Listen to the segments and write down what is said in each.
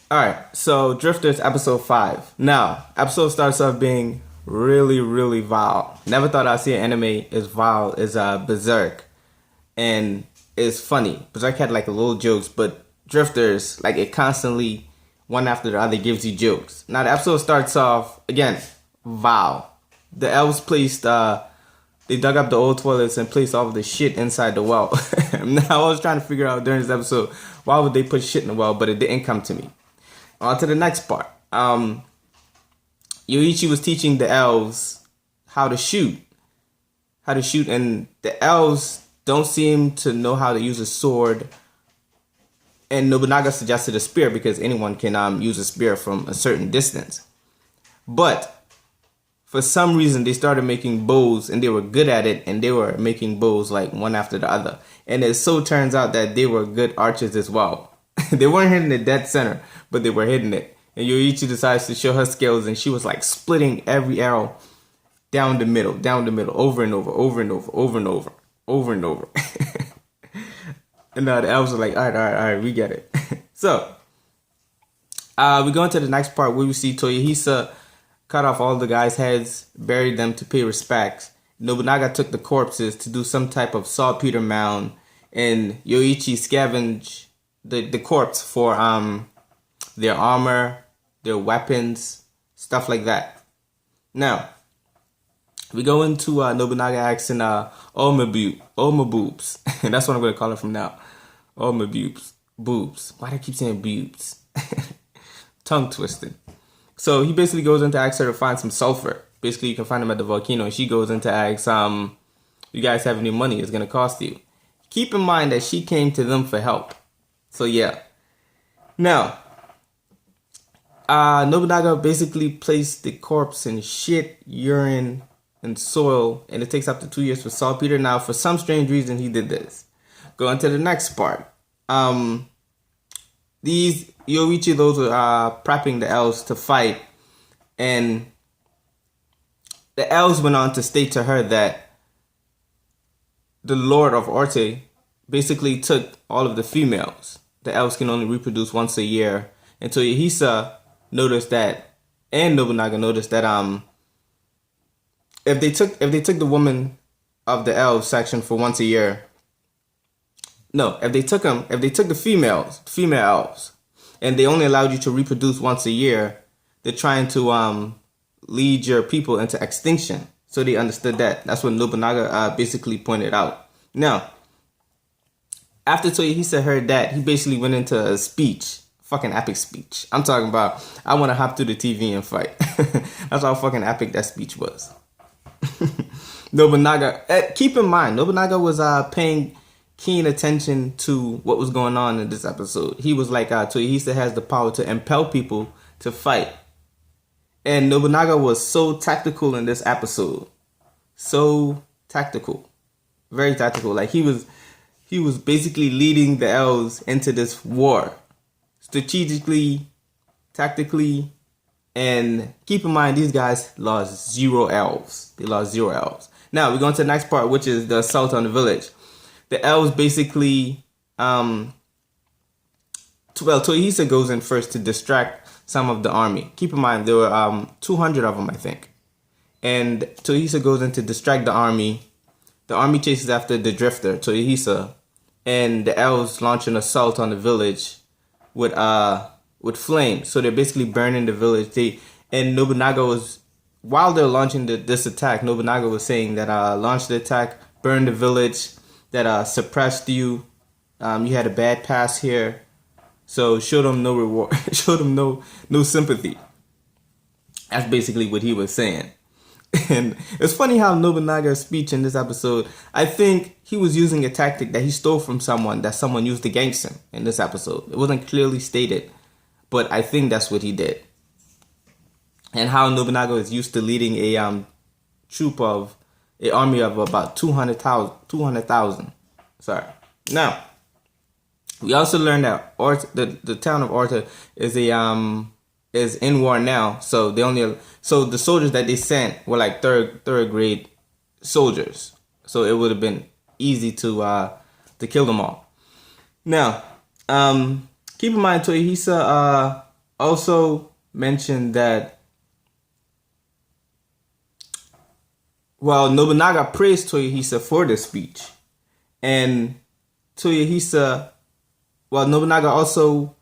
All right, so Drifters episode 5. Now, episode starts off being really, really vile. Never thought I'd see an anime as vile as Berserk. And it's funny. Berserk had like little jokes, but Drifters, like it constantly, one after the other, gives you jokes. Now, the episode starts off, again, vile. The elves placed, they dug up the old toilets and placed all of the shit inside the well. Now, I was trying to figure out during this episode, why would they put shit in the well, but it didn't come to me. On to the next part. Yoichi was teaching the elves how to shoot. And the elves don't seem to know how to use a sword. And Nobunaga suggested a spear because anyone can use a spear from a certain distance. But for some reason, they started making bows and they were good at it. And they were making bows like one after the other. And it so turns out that they were good archers as well. They weren't hitting it dead center, but they were hitting it. And Yoichi decides to show her skills, and she was like splitting every arrow down the middle, over and over, over and over, over and over, over and over. And the elves are like, all right, we get it. So, we go into the next part where we see Toyohisa cut off all the guys' heads, buried them to pay respects. Nobunaga took the corpses to do some type of saltpeter mound, and Yoichi scavenged the corpse for their armor, their weapons, stuff like that. Now, we go into Nobunaga asking Oma boobs. And that's what I'm going to call it from now. Oma boobs. Boobs. Why do I keep saying boobs? Tongue twisting. So he basically goes into ask her to find some sulfur. Basically, you can find them at the volcano. And she goes into ask, you guys have any money? It's going to cost you. Keep in mind that she came to them for help. So yeah. Now, Nobunaga basically placed the corpse in shit, urine, and soil, and it takes up to 2 years for saltpeter. Now, for some strange reason, he did this. Go on to the next part. These Yoichi, those were prepping the elves to fight, and the elves went on to state to her that the Lord of Orte basically took all of the females. The elves can only reproduce once a year. And Toyohisa noticed that, and Nobunaga noticed that if they took the woman of the elves section for once a year, if they took the female elves, and they only allowed you to reproduce once a year, they're trying to lead your people into extinction. So they understood that. That's what Nobunaga basically pointed out. Now, after Toyohisa heard that, he basically went into a speech. Fucking epic speech. I'm talking about, I want to hop through the TV and fight. That's how fucking epic that speech was. Nobunaga, keep in mind, Nobunaga was paying keen attention to what was going on in this episode. He was like, Toyohisa has the power to impel people to fight. And Nobunaga was so tactical in this episode. So tactical. Very tactical. Like he was basically leading the elves into this war. Strategically, tactically, and keep in mind these guys lost 0 elves. They lost 0 elves. Now we go on to the next part, which is the assault on the village. The elves basically, Toyohisa goes in first to distract some of the army. Keep in mind there were 200 of them, I think. And Toyohisa goes in to distract the army. The army chases after the drifter, Toyohisa, and the elves launch an assault on the village with flames. So they're basically burning the village. And Nobunaga was, while they're launching this attack, Nobunaga was saying that launch the attack, burn the village, that suppressed you. You had a bad past here. So show them no reward, show them no sympathy. That's basically what he was saying. And it's funny how Nobunaga's speech in this episode, I think he was using a tactic that he stole from someone that someone used against him in this episode. It wasn't clearly stated, but I think that's what he did. And how Nobunaga is used to leading a army of about 200,000. Sorry. Now, we also learned that the town of Orta is in war now, so the soldiers that they sent were like third grade soldiers, so it would have been easy to kill them all. Now, keep in mind Toyohisa also mentioned that, well, Nobunaga praised Toyohisa for this speech. And Toyohisa, well, Nobunaga also,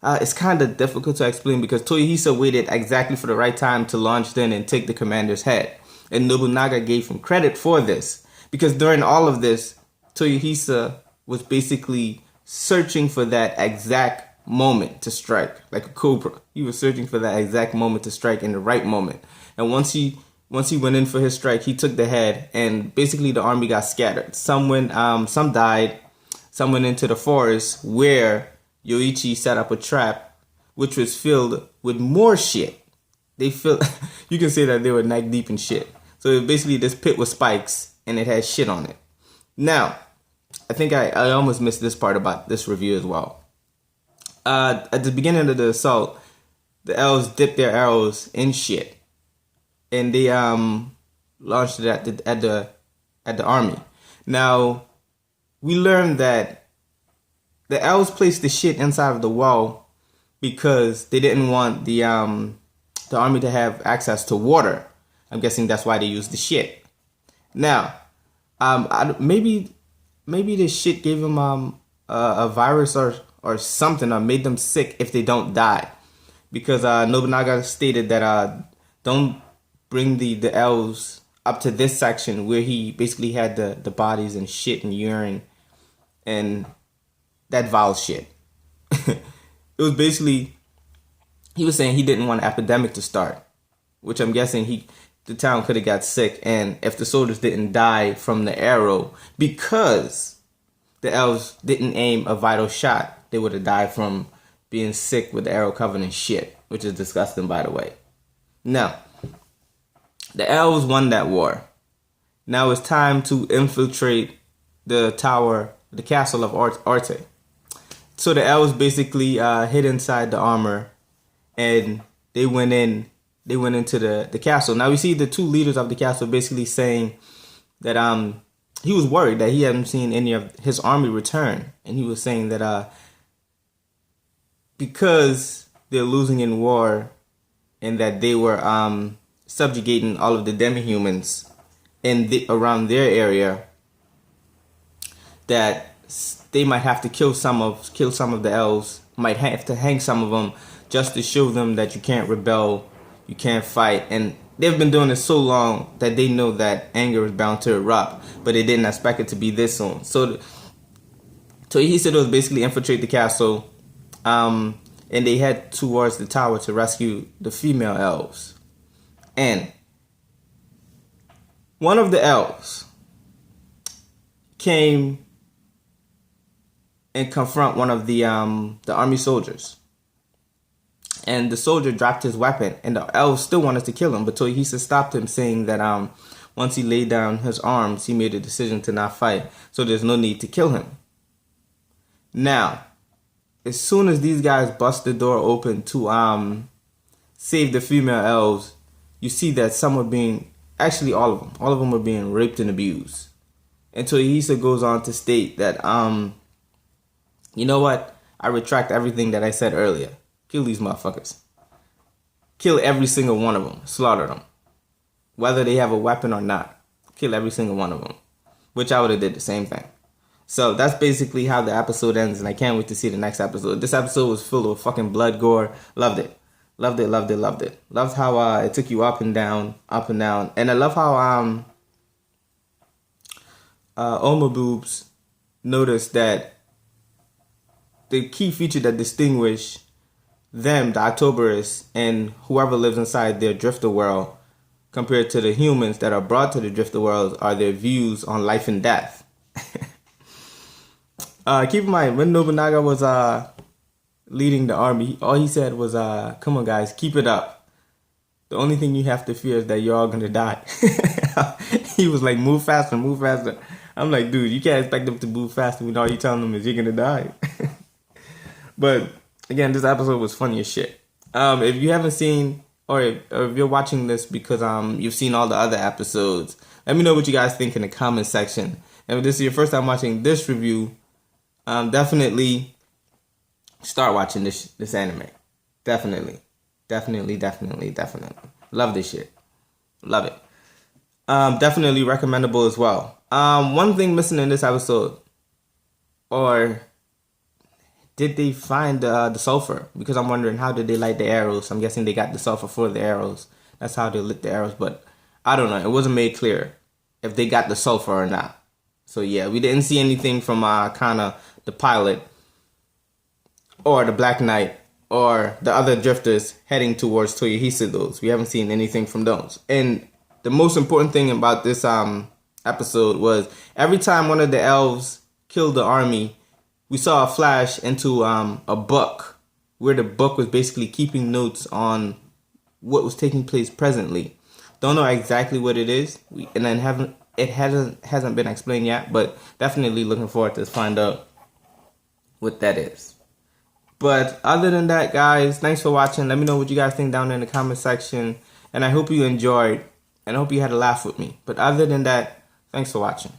it's kind of difficult to explain because Toyohisa waited exactly for the right time to launch in and take the commander's head. And Nobunaga gave him credit for this because during all of this, Toyohisa was basically searching for that exact moment to strike, like a cobra. He was searching for that exact moment to strike in the right moment. And once he went in for his strike, he took the head, and basically the army got scattered. Some died, some went into the forest where Yoichi set up a trap, which was filled with more shit. They filled, you can say that they were neck deep in shit. So it was basically this pit with spikes, and it had shit on it. Now, I think I almost missed this part about this review as well. At the beginning of the assault, the elves dipped their arrows in shit, and they launched it at the army. Now, we learned that the elves placed the shit inside of the wall because they didn't want the army to have access to water. I'm guessing that's why they used the shit. Now, maybe this shit gave them a virus or something, or made them sick if they don't die, because Nobunaga stated that don't bring the elves up to this section where he basically had the bodies and shit and urine and that vile shit. It was basically, he was saying he didn't want an epidemic to start, which I'm guessing the town could have got sick, and if the soldiers didn't die from the arrow because the elves didn't aim a vital shot, they would have died from being sick with the arrow covered in shit, which is disgusting, by the way. Now, the elves won that war. Now it's time to infiltrate the castle of Arte. So the elves basically hid inside the armor, and they went into the castle. Now we see the two leaders of the castle basically saying that he was worried that he hadn't seen any of his army return, and he was saying that because they're losing in war, and that they were subjugating all of the demi-humans around their area, that they might have to kill some of the elves, might have to hang some of them just to show them that you can't rebel, you can't fight. And they've been doing this so long that they know that anger is bound to erupt, but they didn't expect it to be this soon. So he said it was basically infiltrate the castle, and they head towards the tower to rescue the female elves. And one of the elves came and confront one of the army soldiers. And the soldier dropped his weapon, and the elves still wanted to kill him, but Toyohisa stopped him, saying that once he laid down his arms, he made a decision to not fight, so there's no need to kill him. Now, as soon as these guys bust the door open to save the female elves, you see that some are being, actually all of them are being raped and abused. And Toyohisa goes on to state that, you know what? I retract everything that I said earlier. Kill these motherfuckers. Kill every single one of them. Slaughter them. Whether they have a weapon or not. Kill every single one of them. Which I would have did the same thing. So that's basically how the episode ends, and I can't wait to see the next episode. This episode was full of fucking blood, gore. Loved it. Loved it, loved it, loved it. Loved how it took you up and down. And I love how Oma Boobs noticed that the key feature that distinguished them, the Octoberists, and whoever lives inside their drifter world, compared to the humans that are brought to the drifter world, are their views on life and death. Keep in mind, when Nobunaga was leading the army, all he said was, come on guys, keep it up. The only thing you have to fear is that you're all gonna die. He was like, move faster, move faster. I'm like, dude, you can't expect them to move faster when all you're telling them is you're gonna die. But again, this episode was funny as shit. If you haven't seen, or if you're watching this because you've seen all the other episodes, let me know what you guys think in the comment section. And if this is your first time watching this review, definitely start watching this anime. Definitely. Definitely, definitely, definitely. Love this shit. Love it. Definitely recommendable as well. One thing missing in this episode, or did they find the sulfur? Because I'm wondering, how did they light the arrows? I'm guessing they got the sulfur for the arrows. That's how they lit the arrows, but I don't know. It wasn't made clear if they got the sulfur or not. So yeah, we didn't see anything from kind of the pilot or the Black Knight or the other drifters heading towards Toyohisa. Those we haven't seen anything from those. And the most important thing about this episode was every time one of the elves killed the army, we saw a flash into a book where the book was basically keeping notes on what was taking place presently. Don't know exactly what it is, and then hasn't been explained yet, but definitely looking forward to find out what that is. But other than that, guys, thanks for watching. Let me know what you guys think down in the comment section, and I hope you enjoyed, and I hope you had a laugh with me. But other than that, thanks for watching.